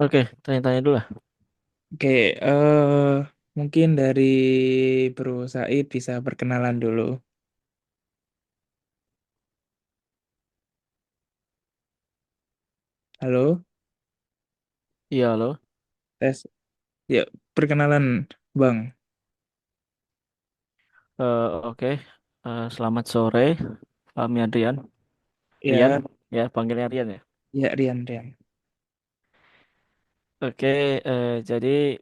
Oke, tanya-tanya dulu lah. Oke, mungkin dari Bro Said bisa perkenalan dulu. Halo, Iya, halo. tes. Ya, perkenalan, Bang. Oke. Selamat sore, Fahmi Adrian. Rian, Ya, ya, panggilnya Rian ya. ya Rian, Rian. Oke, jadi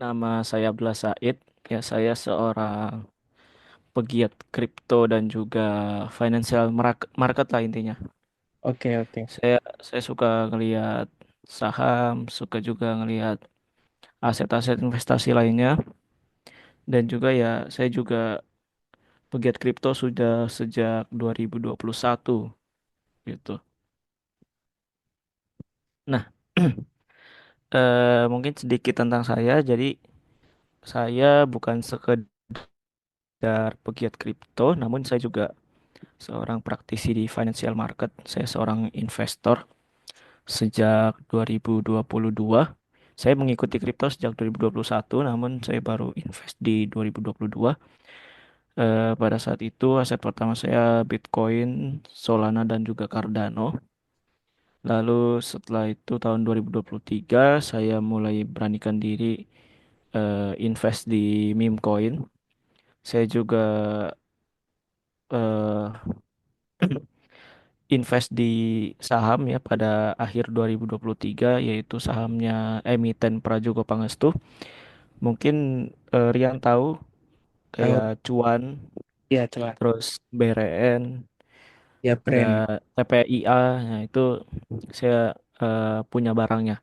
nama saya Abdullah Said. Ya, saya seorang pegiat kripto dan juga financial market lah intinya. Oke, oke. Saya suka ngelihat saham, suka juga ngelihat aset-aset investasi lainnya, dan juga ya saya juga pegiat kripto sudah sejak 2021 gitu. Nah, mungkin sedikit tentang saya. Jadi saya bukan sekedar pegiat kripto, namun saya juga seorang praktisi di financial market. Saya seorang investor sejak 2022. Saya mengikuti kripto sejak 2021, namun saya baru invest di 2022. Pada saat itu aset pertama saya Bitcoin, Solana dan juga Cardano. Lalu setelah itu tahun 2023 saya mulai beranikan diri invest di meme coin. Saya juga eh, invest di saham ya pada akhir 2023 yaitu sahamnya emiten Prajogo Pangestu. Mungkin Rian tahu Tahu? kayak Cuan, Ya, coba. terus BRN, Ya, ada brand. TPIA, nah itu saya punya barangnya.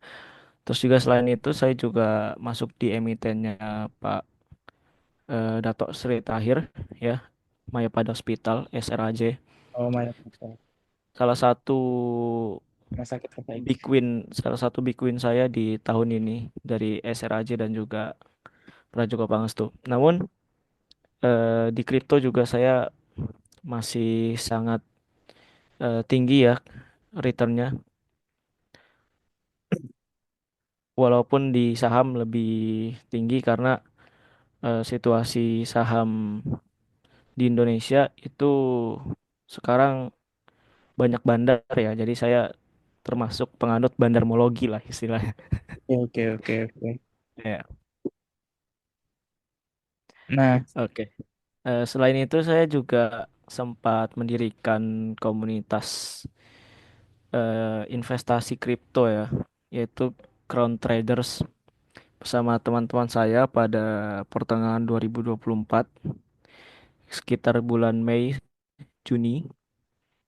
Terus juga selain itu saya juga masuk di emitennya Pak Dato Sri Tahir ya, Mayapada Hospital SRAJ. Oh, my God. Salah satu Rumah sakit terbaik. salah satu big win saya di tahun ini dari SRAJ dan juga Prajogo Pangestu. Namun di kripto juga saya masih sangat tinggi ya returnnya, walaupun di saham lebih tinggi karena situasi saham di Indonesia itu sekarang banyak bandar ya, jadi saya termasuk penganut bandarmologi lah istilahnya. Oke, oke, oke. Ya, Nah, oke. Selain itu saya juga sempat mendirikan komunitas investasi kripto ya, yaitu Crown Traders bersama teman-teman saya pada pertengahan 2024, sekitar bulan Mei Juni.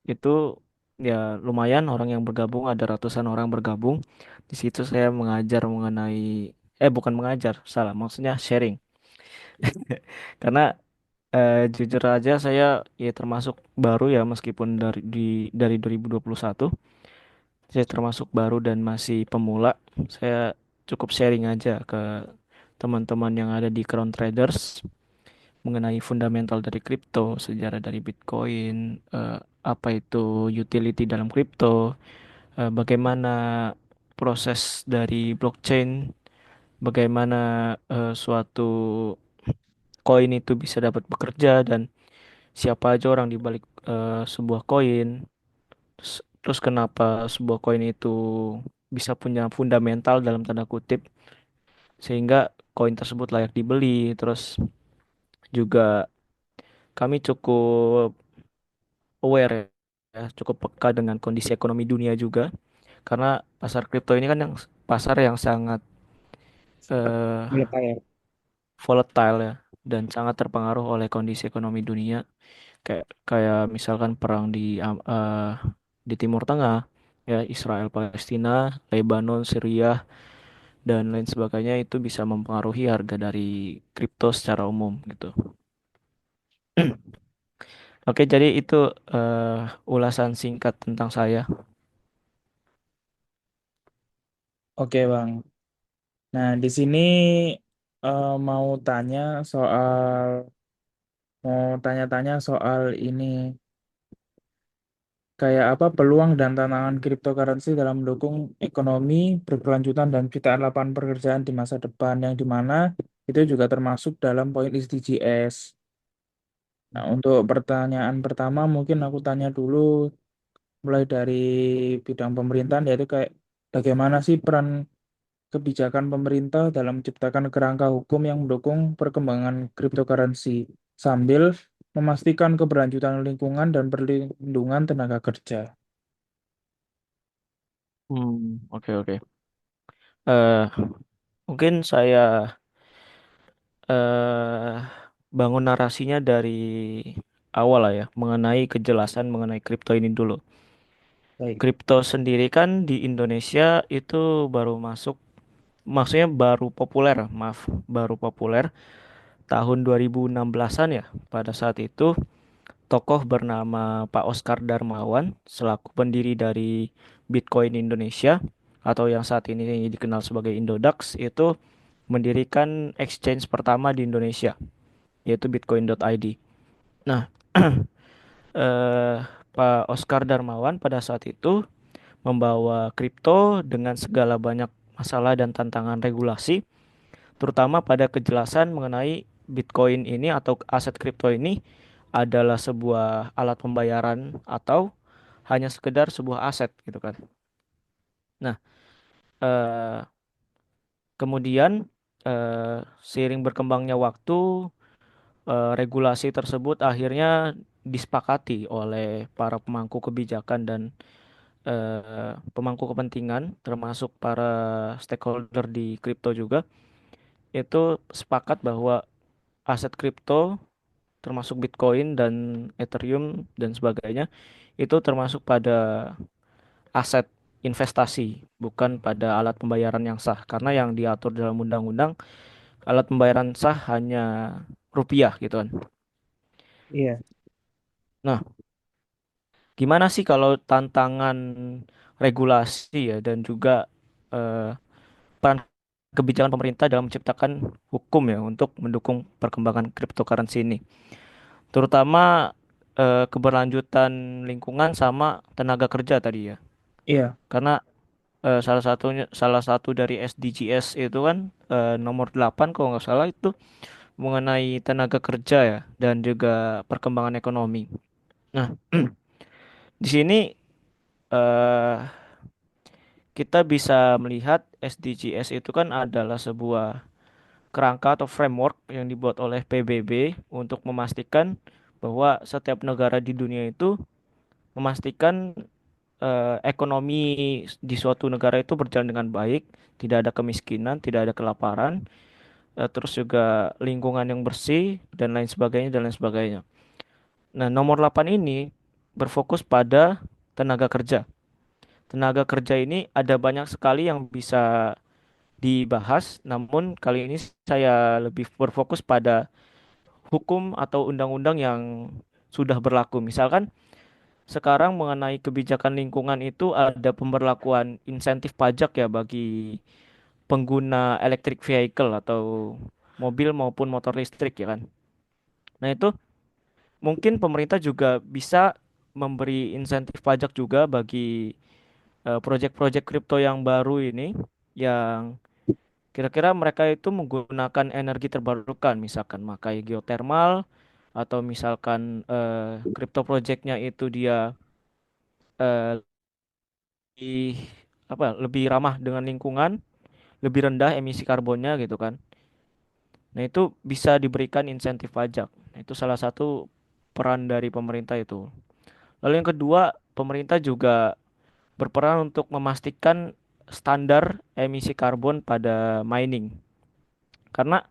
Itu ya lumayan orang yang bergabung, ada ratusan orang bergabung. Di situ saya mengajar mengenai bukan mengajar, salah, maksudnya sharing. Karena jujur aja saya ya termasuk baru ya, meskipun dari 2021 saya termasuk baru dan masih pemula. Saya cukup sharing aja ke teman-teman yang ada di Crown Traders mengenai fundamental dari kripto, sejarah dari Bitcoin, apa itu utility dalam kripto, bagaimana proses dari blockchain, bagaimana suatu koin itu bisa dapat bekerja dan siapa aja orang di balik sebuah koin. Terus kenapa sebuah koin itu bisa punya fundamental dalam tanda kutip sehingga koin tersebut layak dibeli. Terus juga kami cukup aware ya, cukup peka dengan kondisi ekonomi dunia juga karena pasar kripto ini kan yang pasar yang sangat cepat eh, melepas. volatile ya dan sangat terpengaruh oleh kondisi ekonomi dunia kayak kayak misalkan perang di Timur Tengah ya, Israel Palestina, Lebanon, Syria dan lain sebagainya itu bisa mempengaruhi harga dari kripto secara umum gitu. Oke, jadi itu ulasan singkat tentang saya. Oke, Bang. Nah, di sini mau tanya soal mau tanya-tanya soal ini. kayak apa peluang dan tantangan cryptocurrency dalam mendukung ekonomi berkelanjutan dan ciptaan lapangan pekerjaan di masa depan yang dimana itu juga termasuk dalam poin SDGs. Nah, untuk pertanyaan pertama mungkin aku tanya dulu mulai dari bidang pemerintahan yaitu kayak bagaimana sih peran kebijakan pemerintah dalam menciptakan kerangka hukum yang mendukung perkembangan cryptocurrency sambil memastikan keberlanjutan lingkungan dan perlindungan tenaga kerja. Oke oke. Eh, Mungkin saya eh bangun narasinya dari awal lah ya, mengenai kejelasan mengenai kripto ini dulu. Baik. Kripto sendiri kan di Indonesia itu baru masuk, maksudnya baru populer, maaf, baru populer tahun 2016-an ya. Pada saat itu tokoh bernama Pak Oscar Darmawan selaku pendiri dari Bitcoin Indonesia atau yang saat ini dikenal sebagai Indodax itu mendirikan exchange pertama di Indonesia, yaitu bitcoin.id. Nah, eh, Pak Oscar Darmawan pada saat itu membawa kripto dengan segala banyak masalah dan tantangan regulasi, terutama pada kejelasan mengenai Bitcoin ini atau aset kripto ini adalah sebuah alat pembayaran atau hanya sekedar sebuah aset gitu kan. Nah, eh, kemudian seiring berkembangnya waktu, regulasi tersebut akhirnya disepakati oleh para pemangku kebijakan dan pemangku kepentingan, termasuk para stakeholder di kripto juga, itu sepakat bahwa aset kripto, termasuk Bitcoin dan Ethereum dan sebagainya, itu termasuk pada aset investasi, bukan pada alat pembayaran yang sah. Karena yang diatur dalam undang-undang, alat pembayaran sah hanya rupiah gitu kan. Iya, Nah, gimana sih kalau tantangan regulasi ya dan juga eh, peran kebijakan pemerintah dalam menciptakan hukum ya untuk mendukung perkembangan cryptocurrency ini, terutama keberlanjutan lingkungan sama tenaga kerja tadi ya. iya, Karena salah satu dari SDGs itu kan nomor 8 kalau nggak salah itu mengenai tenaga kerja ya dan juga perkembangan ekonomi. Nah, di sini eh kita bisa melihat SDGs itu kan adalah sebuah kerangka atau framework yang dibuat oleh PBB untuk memastikan bahwa setiap negara di dunia itu memastikan ekonomi di suatu negara itu berjalan dengan baik, tidak ada kemiskinan, tidak ada kelaparan, terus juga lingkungan yang bersih dan lain sebagainya dan lain sebagainya. Nah, nomor 8 ini berfokus pada tenaga kerja. Tenaga kerja ini ada banyak sekali yang bisa dibahas, namun kali ini saya lebih berfokus pada hukum atau undang-undang yang sudah berlaku. Misalkan sekarang mengenai kebijakan lingkungan itu ada pemberlakuan insentif pajak ya bagi pengguna electric vehicle atau mobil maupun motor listrik ya kan. Nah, itu mungkin pemerintah juga bisa memberi insentif pajak juga bagi proyek-proyek kripto yang baru ini yang kira-kira mereka itu menggunakan energi terbarukan, misalkan pakai geothermal atau misalkan crypto projectnya itu dia eh, lebih lebih ramah dengan lingkungan, lebih rendah emisi karbonnya gitu kan. Nah, itu bisa diberikan insentif pajak. Nah, itu salah satu peran dari pemerintah itu. Lalu yang kedua, pemerintah juga berperan untuk memastikan standar emisi karbon pada mining. Karena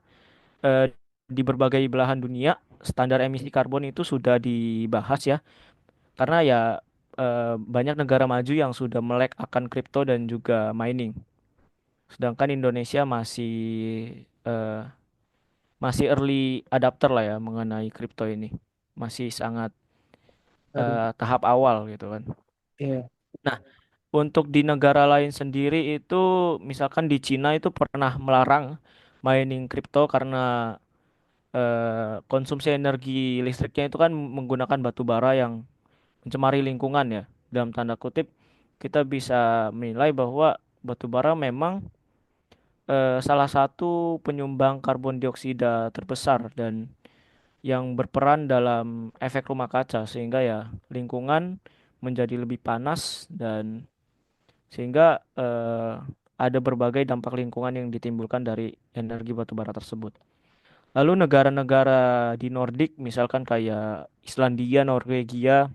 eh, di berbagai belahan dunia standar emisi karbon itu sudah dibahas ya, karena ya banyak negara maju yang sudah melek akan kripto dan juga mining, sedangkan Indonesia eh, masih early adapter lah ya mengenai kripto ini, masih sangat baru. tahap awal gitu kan. Iya, Nah, untuk di negara lain sendiri itu misalkan di Cina itu pernah melarang mining kripto karena konsumsi energi listriknya itu kan menggunakan batu bara yang mencemari lingkungan ya. dalam tanda kutip kita bisa menilai bahwa batu bara memang salah satu penyumbang karbon dioksida terbesar dan yang berperan dalam efek rumah kaca sehingga ya lingkungan menjadi lebih panas dan sehingga ada berbagai dampak lingkungan yang ditimbulkan dari energi batu bara tersebut. Lalu negara-negara di Nordik misalkan kayak Islandia, Norwegia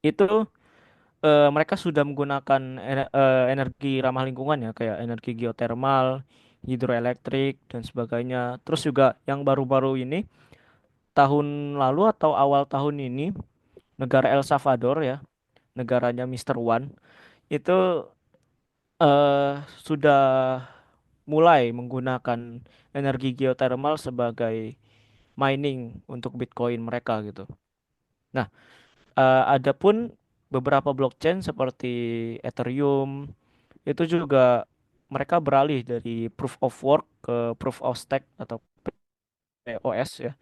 itu mereka sudah menggunakan energi ramah lingkungan ya kayak energi geotermal, hidroelektrik dan sebagainya. Terus juga yang baru-baru ini tahun lalu atau awal tahun ini negara El Salvador ya, negaranya Mister One itu sudah mulai menggunakan energi geotermal sebagai mining untuk Bitcoin mereka gitu. Nah, adapun beberapa blockchain seperti Ethereum itu juga mereka beralih dari proof of work ke proof of stake atau POS ya,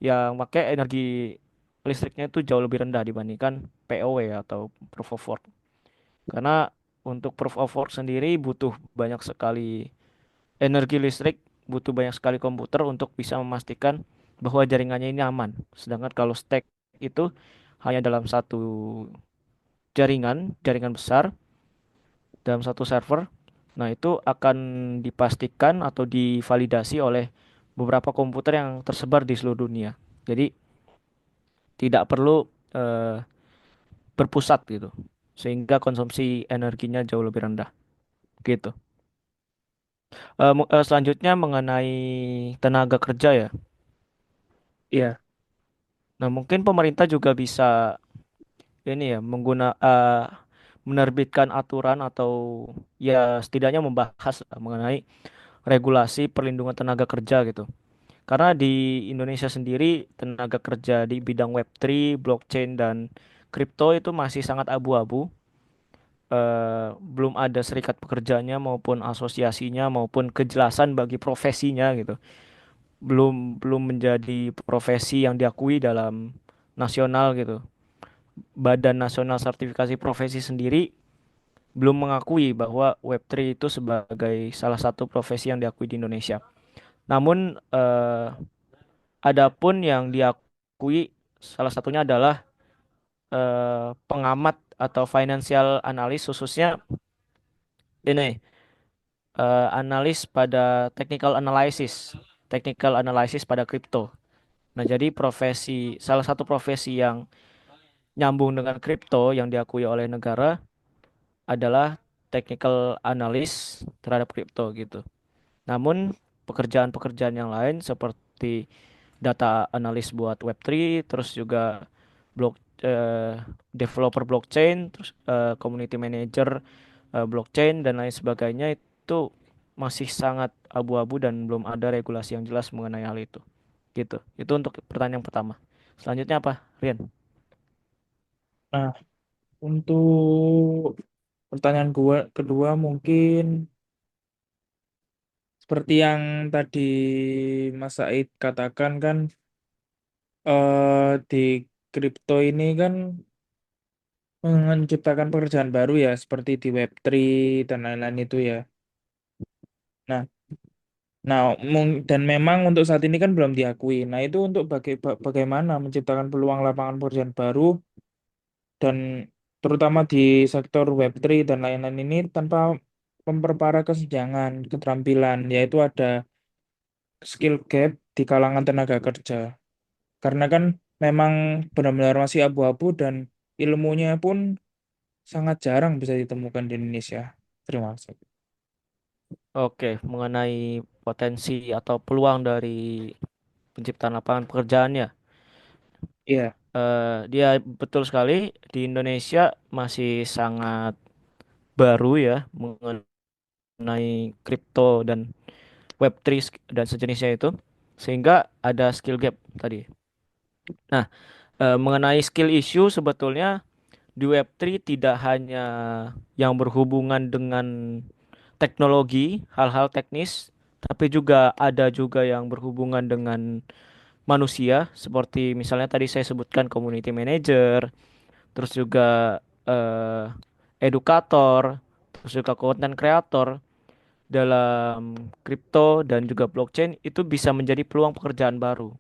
yang pakai energi listriknya itu jauh lebih rendah dibandingkan POW atau proof of work. Karena untuk proof of work sendiri butuh banyak sekali energi listrik, butuh banyak sekali komputer untuk bisa memastikan bahwa jaringannya ini aman. Sedangkan kalau stake itu hanya dalam satu jaringan, jaringan besar dalam satu server. Nah, itu akan dipastikan atau divalidasi oleh beberapa komputer yang tersebar di seluruh dunia. Jadi tidak perlu eh, berpusat gitu. Sehingga konsumsi energinya jauh lebih rendah gitu. Selanjutnya mengenai tenaga kerja ya. Iya, Nah, mungkin pemerintah juga bisa ini ya menerbitkan aturan atau ya setidaknya membahas lah mengenai regulasi perlindungan tenaga kerja gitu. Karena di Indonesia sendiri tenaga kerja di bidang Web3, blockchain dan kripto itu masih sangat abu-abu. Belum ada serikat pekerjanya maupun asosiasinya maupun kejelasan bagi profesinya gitu. Belum menjadi profesi yang diakui dalam nasional gitu. Badan Nasional Sertifikasi Profesi sendiri belum mengakui bahwa Web3 itu sebagai salah satu profesi yang diakui di Indonesia. Namun adapun yang diakui salah satunya adalah pengamat atau financial analyst khususnya ini analis pada technical analysis pada kripto. Nah, jadi salah satu profesi yang nyambung dengan kripto yang diakui oleh negara adalah technical analyst terhadap kripto gitu. Namun pekerjaan-pekerjaan yang lain seperti data analis buat Web3, terus juga blok developer blockchain, terus community manager blockchain dan lain sebagainya itu masih sangat abu-abu dan belum ada regulasi yang jelas mengenai hal itu. Gitu. Itu untuk pertanyaan yang pertama. Selanjutnya apa, Rian? nah untuk pertanyaan gua kedua mungkin seperti yang tadi Mas Said katakan kan di kripto ini kan menciptakan pekerjaan baru ya seperti di Web3 dan lain-lain itu ya. Nah, dan memang untuk saat ini kan belum diakui. Nah, itu untuk bagaimana menciptakan peluang lapangan pekerjaan baru dan terutama di sektor Web3 dan lain-lain ini tanpa memperparah kesenjangan keterampilan, yaitu ada skill gap di kalangan tenaga kerja. Karena kan memang benar-benar masih abu-abu dan ilmunya pun sangat jarang bisa ditemukan di Indonesia. Terima kasih. Oke, mengenai potensi atau peluang dari penciptaan lapangan pekerjaan ya. Iya, Dia betul sekali di Indonesia masih sangat baru ya mengenai kripto dan Web3 dan sejenisnya itu sehingga ada skill gap tadi. Nah, mengenai skill issue sebetulnya di Web3 tidak hanya yang berhubungan dengan teknologi, hal-hal teknis, tapi juga yang berhubungan dengan manusia seperti misalnya tadi saya sebutkan community manager, terus juga eh, edukator, terus juga content creator dalam kripto dan juga blockchain itu bisa menjadi peluang pekerjaan baru.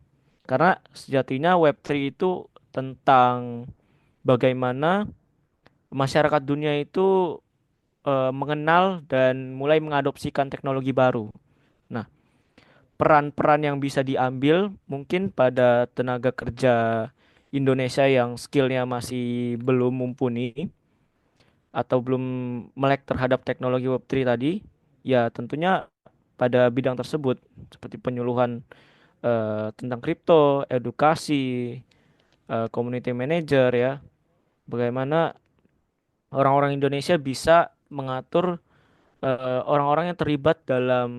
Karena sejatinya Web3 itu tentang bagaimana masyarakat dunia itu mengenal dan mulai mengadopsikan teknologi baru. Nah, peran-peran yang bisa diambil mungkin pada tenaga kerja Indonesia yang skillnya masih belum mumpuni atau belum melek terhadap teknologi Web3 tadi, ya tentunya pada bidang tersebut seperti penyuluhan tentang kripto, edukasi, community manager ya, bagaimana orang-orang Indonesia bisa mengatur orang-orang yang terlibat dalam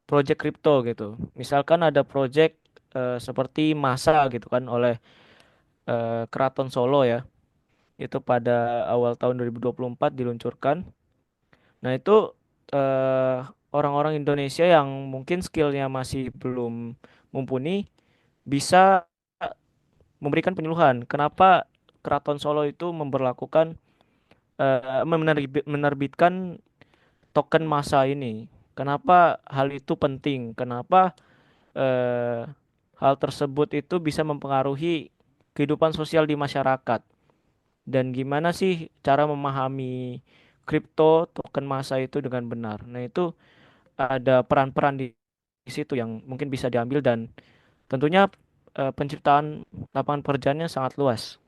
project kripto gitu. Misalkan ada project seperti Masa gitu kan oleh Keraton Solo ya. Itu pada awal tahun 2024 diluncurkan. Nah, itu eh, orang-orang Indonesia yang mungkin skillnya masih belum mumpuni bisa memberikan penyuluhan. Kenapa Keraton Solo itu memberlakukan menerbitkan token masa ini? Kenapa hal itu penting? Kenapa eh, hal tersebut itu bisa mempengaruhi kehidupan sosial di masyarakat? Dan gimana sih cara memahami kripto token masa itu dengan benar? Nah, itu ada peran-peran di situ yang mungkin bisa diambil dan tentunya penciptaan lapangan pekerjaannya sangat luas.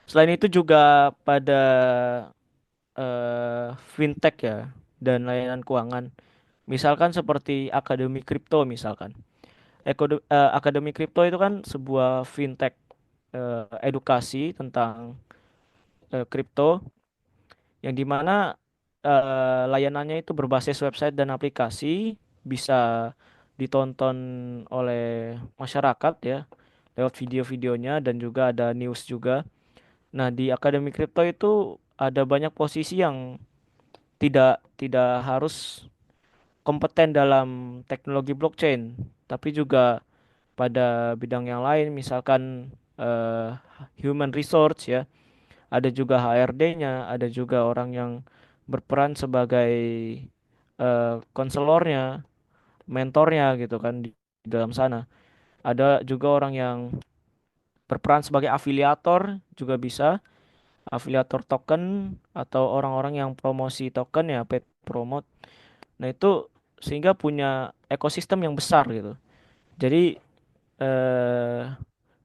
Selain itu juga pada fintech ya dan layanan keuangan. Misalkan seperti Akademi Kripto misalkan. Akademi Kripto itu kan sebuah fintech edukasi tentang kripto yang dimana layanannya itu berbasis website dan aplikasi bisa ditonton oleh masyarakat ya lewat video-videonya dan juga ada news juga. Nah, di Akademi Kripto itu ada banyak posisi yang tidak harus kompeten dalam teknologi blockchain, tapi juga pada bidang yang lain, misalkan eh, human resource ya, ada juga HRD-nya, ada juga orang yang berperan sebagai konselornya, mentornya gitu kan di dalam sana. Ada juga orang yang berperan sebagai afiliator juga bisa, afiliator token atau orang-orang yang promosi token ya, paid promote. Nah, itu sehingga punya ekosistem yang besar gitu. Jadi eh,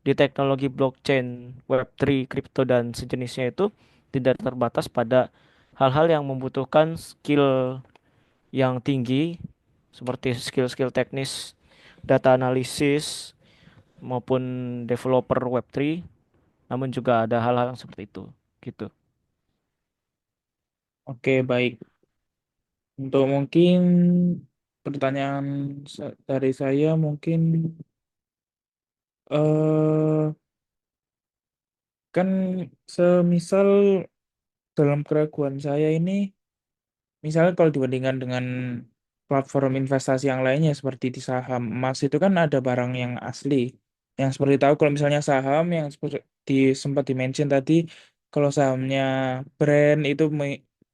di teknologi blockchain, Web3, kripto dan sejenisnya itu tidak terbatas pada hal-hal yang membutuhkan skill yang tinggi seperti skill-skill teknis, data analisis maupun developer Web3, namun juga ada hal-hal yang seperti itu. Gitu. Oke, baik. Untuk mungkin pertanyaan dari saya mungkin eh kan semisal dalam keraguan saya ini, misalnya kalau dibandingkan dengan platform investasi yang lainnya seperti di saham emas itu kan ada barang yang asli. Yang seperti tahu kalau misalnya saham yang seperti sempat dimention tadi, kalau sahamnya brand itu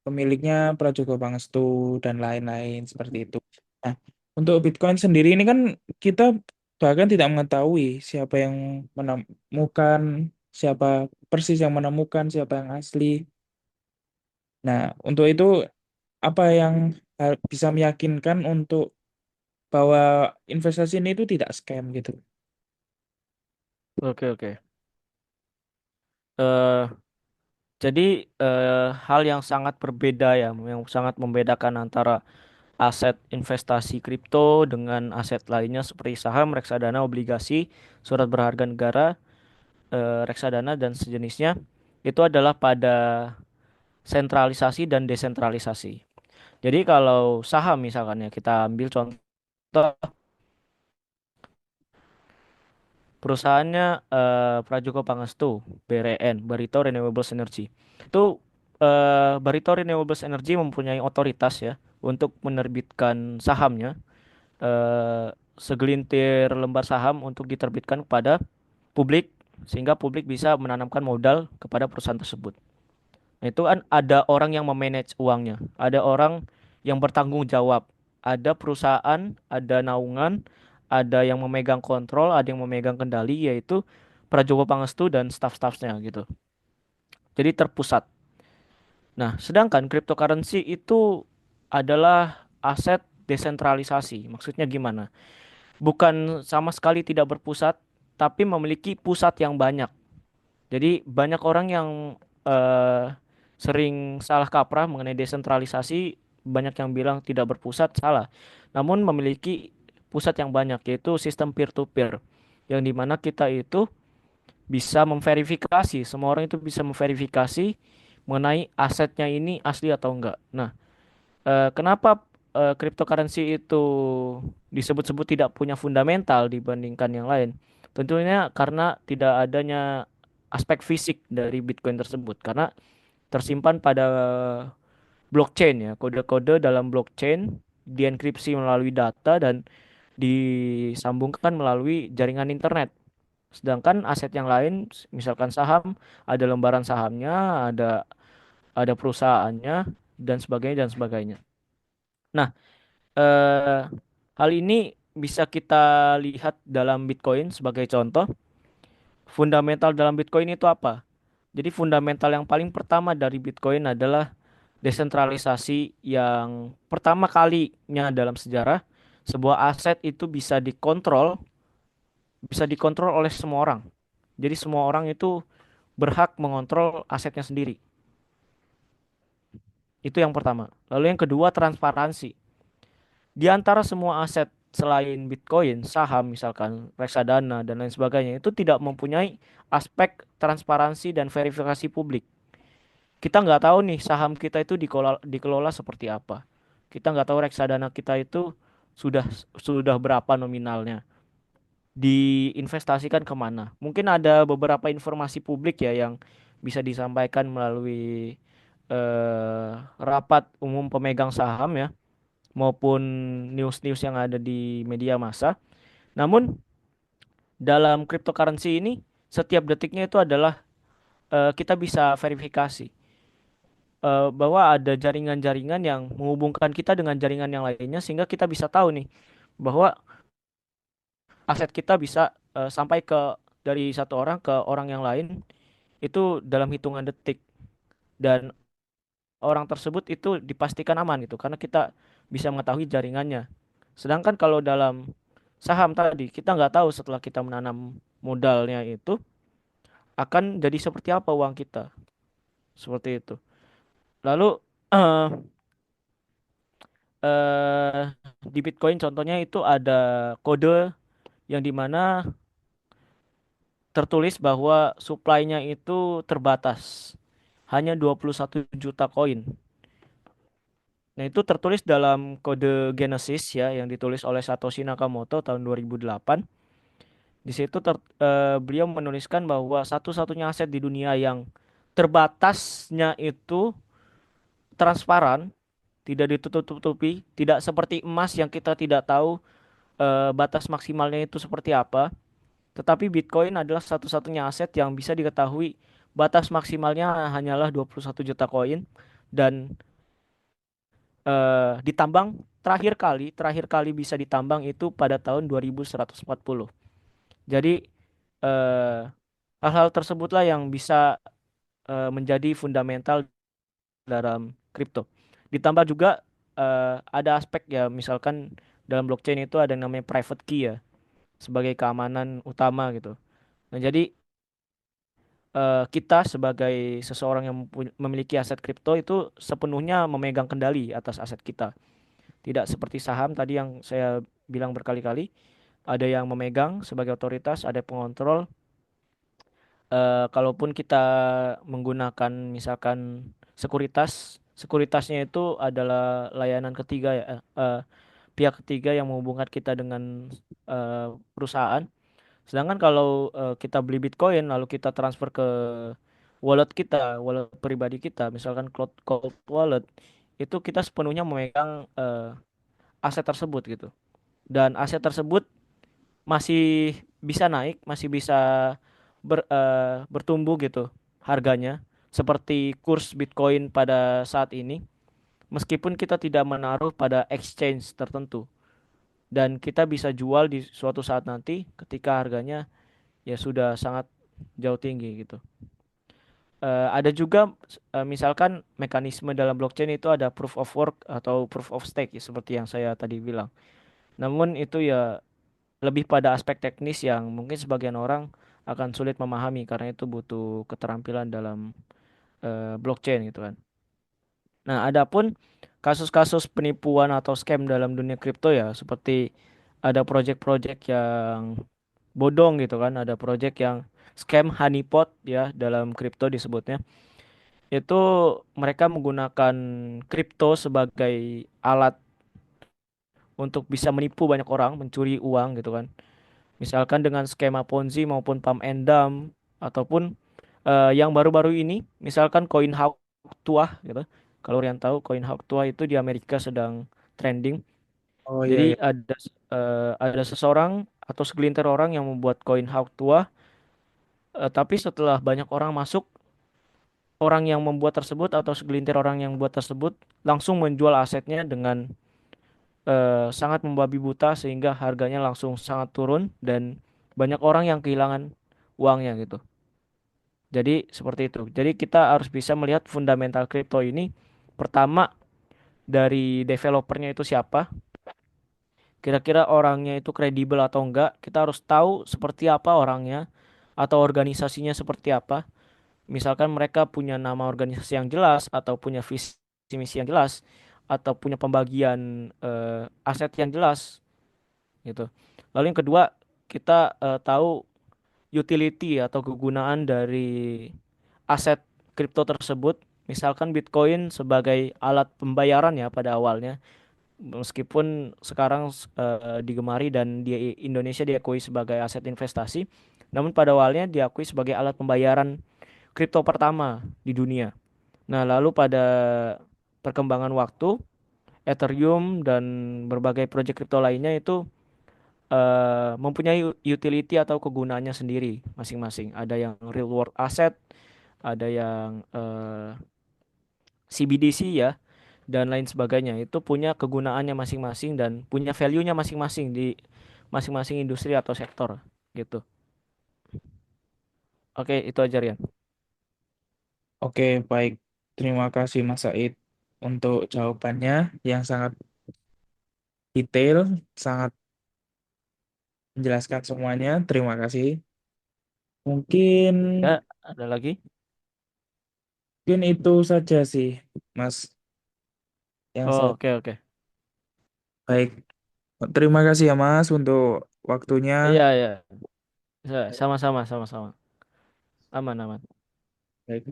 pemiliknya Prajogo Pangestu dan lain-lain seperti itu. Nah, untuk Bitcoin sendiri ini kan kita bahkan tidak mengetahui siapa yang menemukan, siapa persis yang menemukan, siapa yang asli. Nah, untuk itu apa yang bisa meyakinkan untuk bahwa investasi ini itu tidak scam gitu. Oke, oke. Eh, jadi hal yang sangat berbeda ya, yang sangat membedakan antara aset investasi kripto dengan aset lainnya seperti saham, reksadana, obligasi, surat berharga negara, reksadana dan sejenisnya itu adalah pada sentralisasi dan desentralisasi. Jadi kalau saham misalkan ya kita ambil contoh perusahaannya Prajogo Pangestu, BRN, Barito Renewables Energy. Itu Barito Renewables Energy mempunyai otoritas ya untuk menerbitkan sahamnya segelintir lembar saham untuk diterbitkan kepada publik sehingga publik bisa menanamkan modal kepada perusahaan tersebut. Nah, itu kan ada orang yang memanage uangnya, ada orang yang bertanggung jawab, ada perusahaan, ada naungan, ada yang memegang kontrol, ada yang memegang kendali, yaitu Prajogo Pangestu dan staff-staffnya gitu. Jadi terpusat. Nah, sedangkan cryptocurrency itu adalah aset desentralisasi. Maksudnya gimana? Bukan sama sekali tidak berpusat, tapi memiliki pusat yang banyak. Jadi banyak orang yang eh, sering salah kaprah mengenai desentralisasi, banyak yang bilang tidak berpusat, salah. Namun memiliki pusat yang banyak, yaitu sistem peer-to-peer, yang dimana kita itu bisa memverifikasi, semua orang itu bisa memverifikasi mengenai asetnya ini asli atau enggak. Nah, kenapa cryptocurrency itu disebut-sebut tidak punya fundamental dibandingkan yang lain? Tentunya karena tidak adanya aspek fisik dari Bitcoin tersebut, karena tersimpan pada blockchain ya, kode-kode dalam blockchain dienkripsi melalui data dan disambungkan melalui jaringan internet. Sedangkan aset yang lain, misalkan saham, ada lembaran sahamnya, ada perusahaannya dan sebagainya dan sebagainya. Nah, eh, hal ini bisa kita lihat dalam Bitcoin sebagai contoh. Fundamental dalam Bitcoin itu apa? Jadi fundamental yang paling pertama dari Bitcoin adalah desentralisasi yang pertama kalinya dalam sejarah sebuah aset itu bisa dikontrol oleh semua orang. Jadi semua orang itu berhak mengontrol asetnya sendiri. Itu yang pertama. Lalu yang kedua transparansi. Di antara semua aset selain Bitcoin, saham misalkan, reksadana dan lain sebagainya itu tidak mempunyai aspek transparansi dan verifikasi publik. Kita nggak tahu nih saham kita itu dikelola seperti apa. Kita nggak tahu reksadana kita itu sudah sudah berapa nominalnya, diinvestasikan kemana. Mungkin ada beberapa informasi publik ya yang bisa disampaikan melalui rapat umum pemegang saham ya, maupun news-news yang ada di media massa. Namun dalam cryptocurrency ini setiap detiknya itu adalah kita bisa verifikasi bahwa ada jaringan-jaringan yang menghubungkan kita dengan jaringan yang lainnya sehingga kita bisa tahu nih bahwa aset kita bisa sampai ke dari satu orang ke orang yang lain itu dalam hitungan detik, dan orang tersebut itu dipastikan aman gitu karena kita bisa mengetahui jaringannya. Sedangkan kalau dalam saham tadi kita nggak tahu setelah kita menanam modalnya itu akan jadi seperti apa uang kita, seperti itu. Lalu eh eh, di Bitcoin contohnya itu ada kode yang dimana tertulis bahwa supply-nya itu terbatas, hanya 21 juta koin. Nah, itu tertulis dalam kode Genesis ya yang ditulis oleh Satoshi Nakamoto tahun 2008. Di situ beliau menuliskan bahwa satu-satunya aset di dunia yang terbatasnya itu transparan, tidak ditutup-tutupi, tidak seperti emas yang kita tidak tahu batas maksimalnya itu seperti apa. Tetapi Bitcoin adalah satu-satunya aset yang bisa diketahui batas maksimalnya hanyalah 21 juta koin, dan ditambang terakhir kali bisa ditambang itu pada tahun 2140. Jadi eh, hal-hal tersebutlah yang bisa menjadi fundamental dalam kripto. Ditambah juga ada aspek ya, misalkan dalam blockchain itu ada yang namanya private key ya, sebagai keamanan utama gitu. Nah, jadi kita sebagai seseorang yang memiliki aset kripto itu sepenuhnya memegang kendali atas aset kita. Tidak seperti saham tadi yang saya bilang berkali-kali, ada yang memegang sebagai otoritas, ada pengontrol. Kalaupun kita menggunakan misalkan sekuritasnya itu adalah layanan ketiga ya, pihak ketiga yang menghubungkan kita dengan perusahaan. Sedangkan kalau kita beli Bitcoin lalu kita transfer ke wallet kita, wallet pribadi kita, misalkan cold wallet, itu kita sepenuhnya memegang aset tersebut gitu. Dan aset tersebut masih bisa naik, masih bisa bertumbuh gitu harganya, seperti kurs Bitcoin pada saat ini, meskipun kita tidak menaruh pada exchange tertentu, dan kita bisa jual di suatu saat nanti ketika harganya ya sudah sangat jauh tinggi gitu. Ada juga misalkan mekanisme dalam blockchain itu ada proof of work atau proof of stake ya, seperti yang saya tadi bilang. Namun itu ya lebih pada aspek teknis yang mungkin sebagian orang akan sulit memahami karena itu butuh keterampilan dalam blockchain gitu kan. Nah, adapun kasus-kasus penipuan atau scam dalam dunia kripto ya seperti ada project-project yang bodong gitu kan, ada project yang scam honeypot ya dalam kripto disebutnya. Itu mereka menggunakan kripto sebagai alat untuk bisa menipu banyak orang, mencuri uang gitu kan. Misalkan dengan skema Ponzi maupun pump and dump ataupun yang baru-baru ini misalkan koin Hawk Tuah gitu. Kalau kalian tahu koin Hawk Tuah itu di Amerika sedang trending. Oh iya Jadi ya. ada seseorang atau segelintir orang yang membuat koin Hawk Tuah, tapi setelah banyak orang masuk, orang yang membuat tersebut atau segelintir orang yang membuat tersebut langsung menjual asetnya dengan sangat membabi buta sehingga harganya langsung sangat turun dan banyak orang yang kehilangan uangnya gitu. Jadi seperti itu. Jadi kita harus bisa melihat fundamental kripto ini pertama dari developernya itu siapa, kira-kira orangnya itu kredibel atau enggak. Kita harus tahu seperti apa orangnya atau organisasinya seperti apa. Misalkan mereka punya nama organisasi yang jelas atau punya visi misi yang jelas atau punya pembagian aset yang jelas gitu. Lalu yang kedua, kita tahu utility atau kegunaan dari aset kripto tersebut. Misalkan Bitcoin sebagai alat pembayaran ya pada awalnya, meskipun sekarang digemari dan di Indonesia diakui sebagai aset investasi, namun pada awalnya diakui sebagai alat pembayaran kripto pertama di dunia. Nah, lalu pada perkembangan waktu, Ethereum dan berbagai proyek kripto lainnya itu mempunyai utility atau kegunaannya sendiri masing-masing. Ada yang real world asset, ada yang CBDC ya, dan lain sebagainya. Itu punya kegunaannya masing-masing dan punya value-nya masing-masing di masing-masing industri atau sektor gitu. Oke, itu aja Rian. Oke, baik. Terima kasih Mas Said untuk jawabannya yang sangat detail, sangat menjelaskan semuanya. Terima kasih. Mungkin Ya, ada lagi? mungkin itu saja sih, Mas, yang Oh, saya oke oke. baik. Terima kasih ya Mas untuk waktunya. Iya, iya. Sama-sama, sama-sama. Aman, aman. Baik.